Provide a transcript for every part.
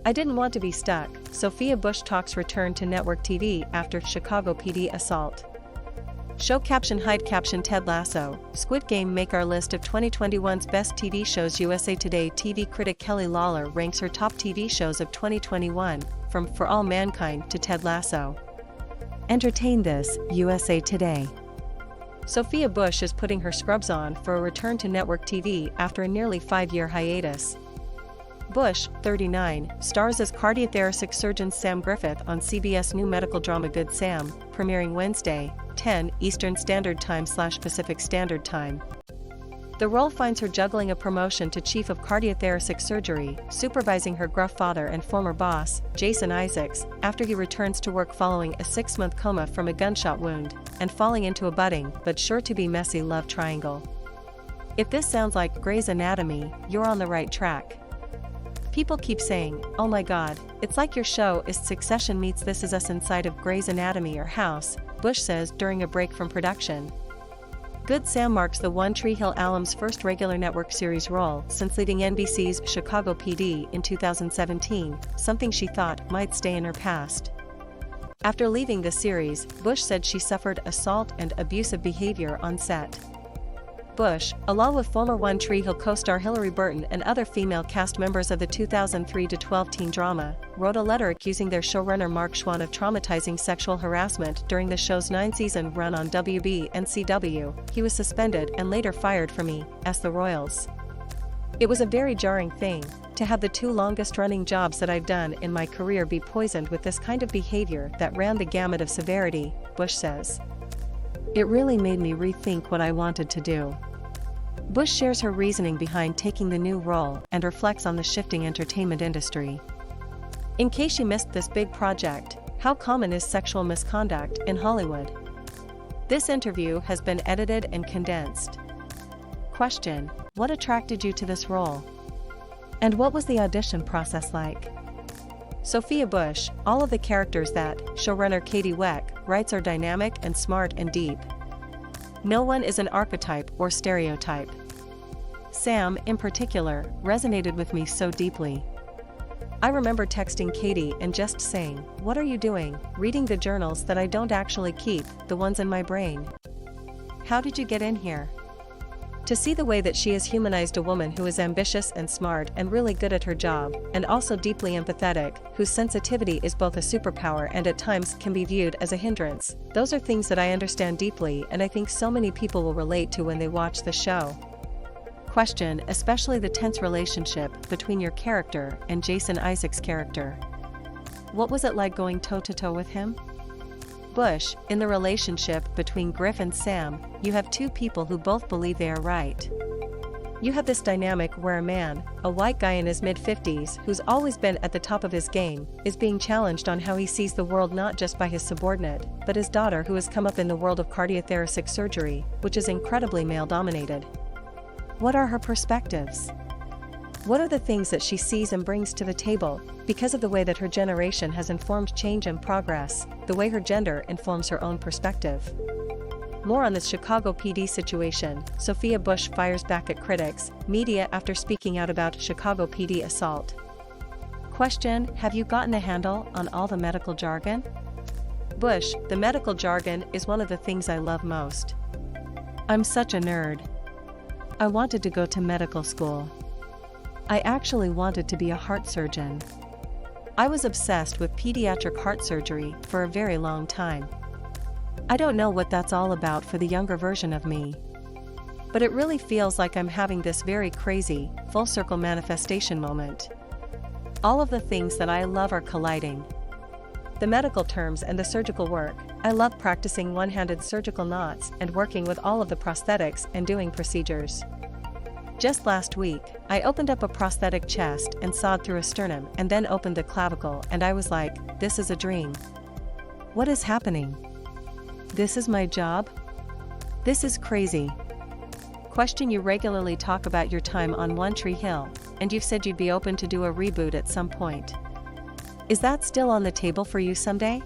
I didn't want to be stuck. Sophia Bush talks return to network TV after Chicago P.D. assault. Show Caption hide Caption Ted Lasso, Squid Game make our list of 2021's best TV shows. USA Today TV critic Kelly Lawler ranks her top TV shows of 2021, from For All Mankind to Ted Lasso. Entertain this, USA Today. Sophia Bush is putting her scrubs on for a return to network TV after a nearly 5-year hiatus. Bush, 39, stars as cardiothoracic surgeon Sam Griffith on CBS new medical drama Good Sam, premiering Wednesday, 10 Eastern Standard Time/Pacific Standard Time. The role finds her juggling a promotion to Chief of Cardiothoracic Surgery, supervising her gruff father and former boss, Jason Isaacs, after he returns to work following a 6-month coma from a gunshot wound, and falling into a budding but sure to be messy love triangle. If this sounds like Grey's Anatomy, you're on the right track. People keep saying, "Oh my god, it's like your show is Succession meets This Is Us inside of Grey's Anatomy or House," Bush says during a break from production. Good Sam marks the One Tree Hill alum's first regular network series role since leading NBC's Chicago P.D. in 2017, something she thought might stay in her past. After leaving the series, Bush said she suffered assault and abusive behavior on set. Bush, along with former One Tree Hill co-star Hillary Burton and other female cast members of the 2003-12 teen drama, wrote a letter accusing their showrunner Mark Schwann of traumatizing sexual harassment during the show's 9-season run on WB and CW. He was suspended and later fired for me, as the Royals. It was a very jarring thing, to have the 2 longest-running jobs that I've done in my career be poisoned with this kind of behavior that ran the gamut of severity, Bush says. It really made me rethink what I wanted to do. Bush shares her reasoning behind taking the new role and reflects on the shifting entertainment industry. In case you missed this big project, how common is sexual misconduct in Hollywood? This interview has been edited and condensed. Question: what attracted you to this role? And what was the audition process like? Sophia Bush, all of the characters that showrunner Katie Weck writes are dynamic and smart and deep. No one is an archetype or stereotype. Sam, in particular, resonated with me so deeply. I remember texting Katie and just saying, "What are you doing, reading the journals that I don't actually keep, the ones in my brain? How did you get in here?" To see the way that she has humanized a woman who is ambitious and smart and really good at her job, and also deeply empathetic, whose sensitivity is both a superpower and at times can be viewed as a hindrance, those are things that I understand deeply and I think so many people will relate to when they watch the show. Question: especially the tense relationship between your character and Jason Isaacs' character. What was it like going toe-to-toe with him? Bush, in the relationship between Griff and Sam, you have 2 people who both believe they are right. You have this dynamic where a man, a white guy in his mid-50s who's always been at the top of his game, is being challenged on how he sees the world not just by his subordinate, but his daughter who has come up in the world of cardiothoracic surgery, which is incredibly male-dominated. What are her perspectives? What are the things that she sees and brings to the table, because of the way that her generation has informed change and progress, the way her gender informs her own perspective? More on this Chicago P.D. situation. Sophia Bush fires back at critics, media after speaking out about Chicago P.D. assault. Question: have you gotten a handle on all the medical jargon? Bush: the medical jargon is one of the things I love most. I'm such a nerd. I wanted to go to medical school. I actually wanted to be a heart surgeon. I was obsessed with pediatric heart surgery for a very long time. I don't know what that's all about for the younger version of me. But it really feels like I'm having this very crazy, full-circle manifestation moment. All of the things that I love are colliding. The medical terms and the surgical work. I love practicing one-handed surgical knots and working with all of the prosthetics and doing procedures. Just last week, I opened up a prosthetic chest and sawed through a sternum and then opened the clavicle and I was like, this is a dream. What is happening? This is my job? This is crazy. Question: you regularly talk about your time on One Tree Hill, and you've said you'd be open to do a reboot at some point. Is that still on the table for you someday?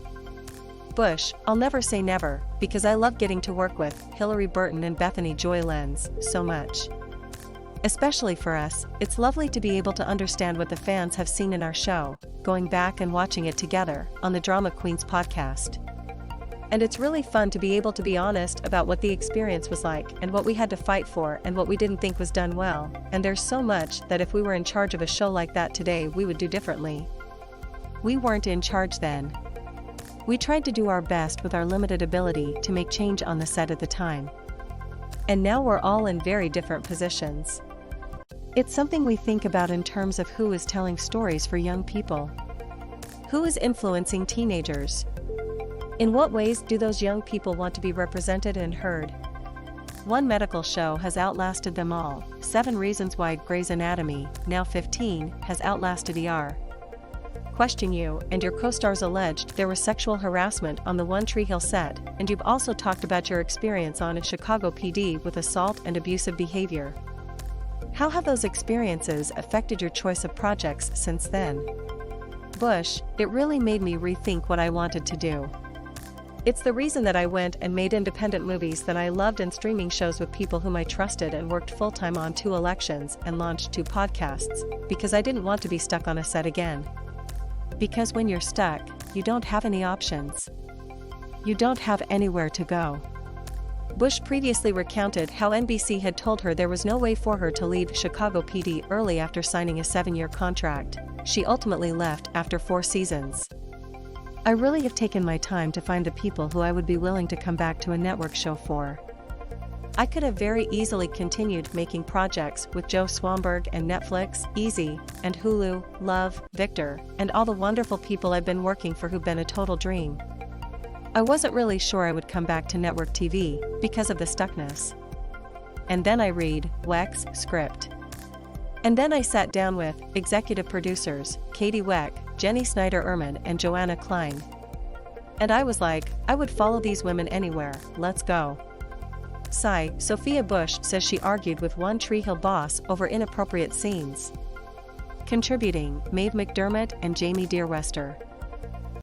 Bush: I'll never say never, because I love getting to work with Hillary Burton and Bethany Joy Lenz so much. Especially for us, it's lovely to be able to understand what the fans have seen in our show, going back and watching it together on the Drama Queens podcast. And it's really fun to be able to be honest about what the experience was like and what we had to fight for and what we didn't think was done well, and there's so much that if we were in charge of a show like that today we would do differently. We weren't in charge then. We tried to do our best with our limited ability to make change on the set at the time. And now we're all in very different positions. It's something we think about in terms of who is telling stories for young people. Who is influencing teenagers? In what ways do those young people want to be represented and heard? One medical show has outlasted them all. 7 Reasons Why Grey's Anatomy, now 15, has outlasted ER. Question: you and your co-stars alleged there was sexual harassment on the One Tree Hill set, and you've also talked about your experience on Chicago P.D. with assault and abusive behavior. How have those experiences affected your choice of projects since then? Bush: it really made me rethink what I wanted to do. It's the reason that I went and made independent movies that I loved and streaming shows with people whom I trusted and worked full-time on 2 elections and launched 2 podcasts, because I didn't want to be stuck on a set again. Because when you're stuck, you don't have any options. You don't have anywhere to go. Bush previously recounted how NBC had told her there was no way for her to leave Chicago PD early after signing a 7-year contract. She ultimately left after 4 seasons. I really have taken my time to find the people who I would be willing to come back to a network show for. I could have very easily continued making projects with Joe Swanberg and Netflix, Easy, and Hulu, Love, Victor, and all the wonderful people I've been working for who've been a total dream. I wasn't really sure I would come back to network TV because of the stuckness. And then I read Weck's script. And then I sat down with executive producers, Katie Weck, Jenny Snyder-Urman and Joanna Klein. And I was like, I would follow these women anywhere, let's go. Sophia Bush says she argued with One Tree Hill boss over inappropriate scenes. Contributing, Maeve McDermott and Jamie Dearwester.